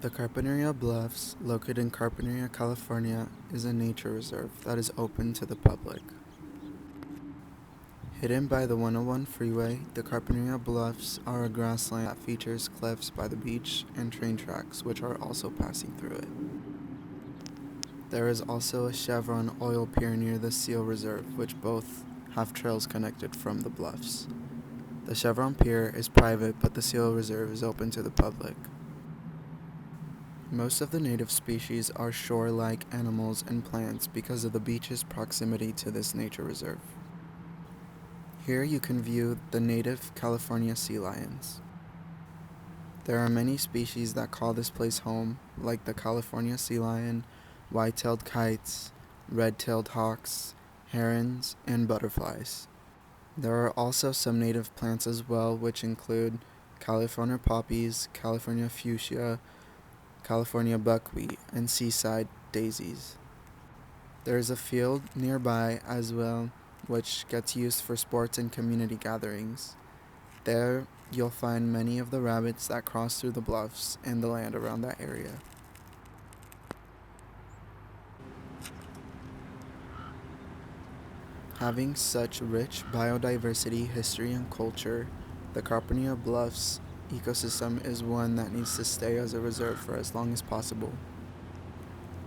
The Carpinteria Bluffs, located in Carpinteria, California, is a nature reserve that is open to the public. Hidden by the 101 freeway, the Carpinteria Bluffs are a grassland that features cliffs by the beach and train tracks, which are also passing through it. There is also a Chevron oil pier near the Seal Reserve, which both have trails connected from the bluffs. The Chevron pier is private, but the Seal Reserve is open to the public. Most of the native species are shore-like animals and plants because of the beach's proximity to this nature reserve. Here you can view the native California sea lions. There are many species that call this place home, like the California sea lion, white-tailed kites, red-tailed hawks, herons, and butterflies. There are also some native plants as well, which include California poppies, California fuchsia, California buckwheat, and seaside daisies. There is a field nearby as well, which gets used for sports and community gatherings. There, you'll find many of the rabbits that cross through the bluffs and the land around that area. Having such rich biodiversity, history, and culture, the Carpinteria Bluffs ecosystem is one that needs to stay as a reserve for as long as possible.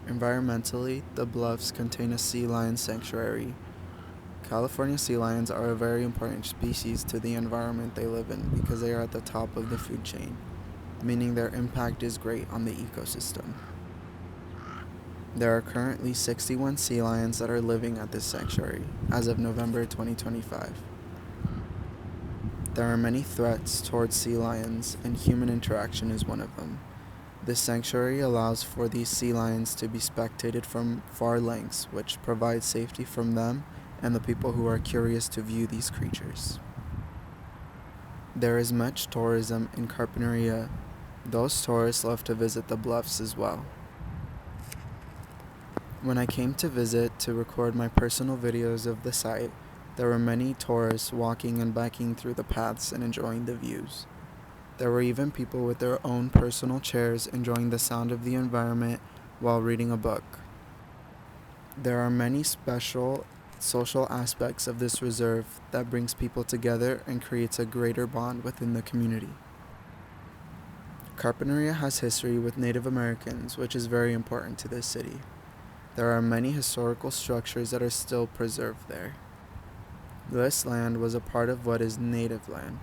Environmentally, the bluffs contain a sea lion sanctuary. California sea lions are a very important species to the environment they live in because they are at the top of the food chain, meaning their impact is great on the ecosystem. There are currently 61 sea lions that are living at this sanctuary as of November 2025. There are many threats towards sea lions, and human interaction is one of them. This sanctuary allows for these sea lions to be spectated from far lengths, which provides safety from them and the people who are curious to view these creatures. There is much tourism in Carpinteria. Those tourists love to visit the bluffs as well. When I came to visit to record my personal videos of the site, there were many tourists walking and biking through the paths and enjoying the views. There were even people with their own personal chairs enjoying the sound of the environment while reading a book. There are many special social aspects of this reserve that brings people together and creates a greater bond within the community. Carpinteria has history with Native Americans, which is very important to this city. There are many historical structures that are still preserved there. This land was a part of what is native land.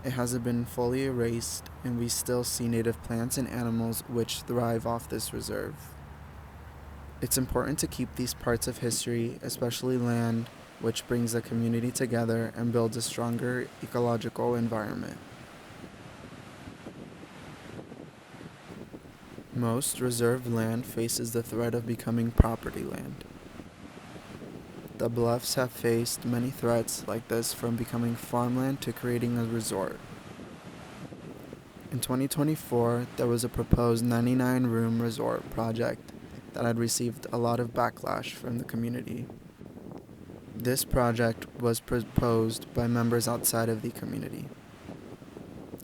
It hasn't been fully erased, and we still see native plants and animals which thrive off this reserve. It's important to keep these parts of history, especially land, which brings the community together and builds a stronger ecological environment. Most reserved land faces the threat of becoming property land. The bluffs have faced many threats like this, from becoming farmland to creating a resort. In 2024, there was a proposed 99-room resort project that had received a lot of backlash from the community. This project was proposed by members outside of the community.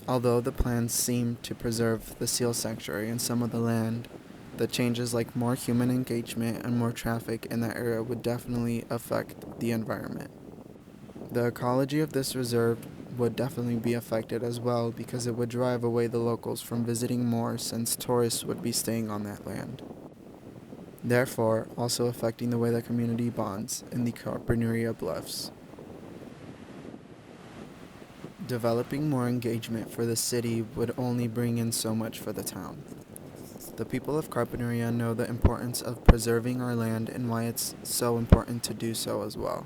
Although the plans seem to preserve the seal sanctuary and some of the land, the changes like more human engagement and more traffic in that area would definitely affect the environment. The ecology of this reserve would definitely be affected as well because it would drive away the locals from visiting more, since tourists would be staying on that land. Therefore, also affecting the way the community bonds in the Carpinteria Bluffs. Developing more engagement for the city would only bring in so much for the town. The people of Carpinteria know the importance of preserving our land and why it's so important to do so as well.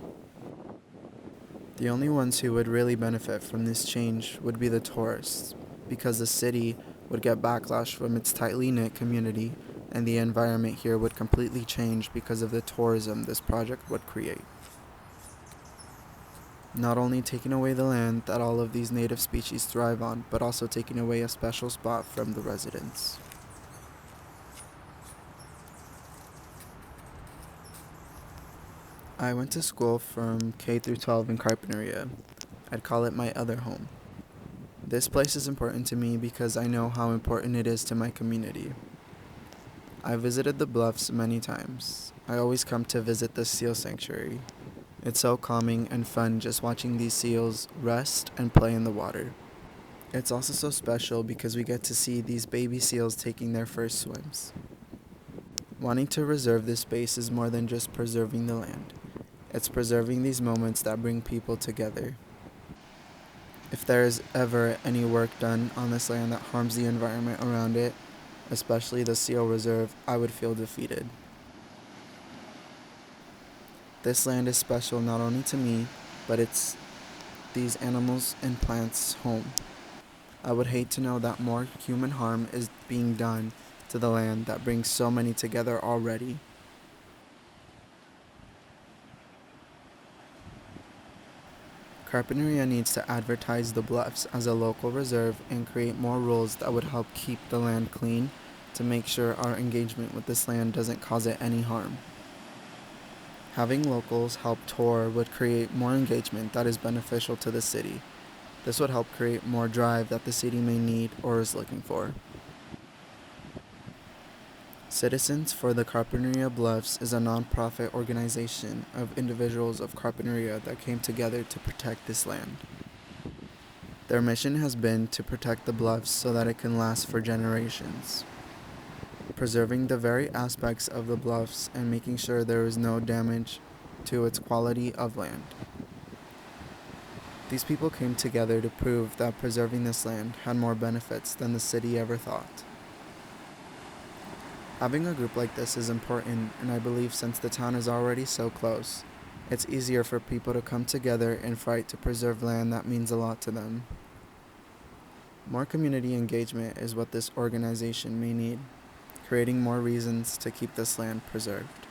The only ones who would really benefit from this change would be the tourists, because the city would get backlash from its tightly knit community, and the environment here would completely change because of the tourism this project would create. Not only taking away the land that all of these native species thrive on, but also taking away a special spot from the residents. I went to school from K through 12 in Carpinteria. I'd call it my other home. This place is important to me because I know how important it is to my community. I visited the Bluffs many times. I always come to visit the seal sanctuary. It's so calming and fun just watching these seals rest and play in the water. It's also so special because we get to see these baby seals taking their first swims. Wanting to reserve this space is more than just preserving the land. It's preserving these moments that bring people together. If there is ever any work done on this land that harms the environment around it, especially the seal reserve, I would feel defeated. This land is special not only to me, but it's these animals and plants' home. I would hate to know that more human harm is being done to the land that brings so many together already. Carpinteria needs to advertise the Bluffs as a local reserve and create more rules that would help keep the land clean to make sure our engagement with this land doesn't cause it any harm. Having locals help tour would create more engagement that is beneficial to the city. This would help create more drive that the city may need or is looking for. Citizens for the Carpinteria Bluffs is a non-profit organization of individuals of Carpinteria that came together to protect this land. Their mission has been to protect the Bluffs so that it can last for generations, preserving the very aspects of the Bluffs and making sure there is no damage to its quality of land. These people came together to prove that preserving this land had more benefits than the city ever thought. Having a group like this is important, and I believe since the town is already so close, it's easier for people to come together and fight to preserve land that means a lot to them. More community engagement is what this organization may need, creating more reasons to keep this land preserved.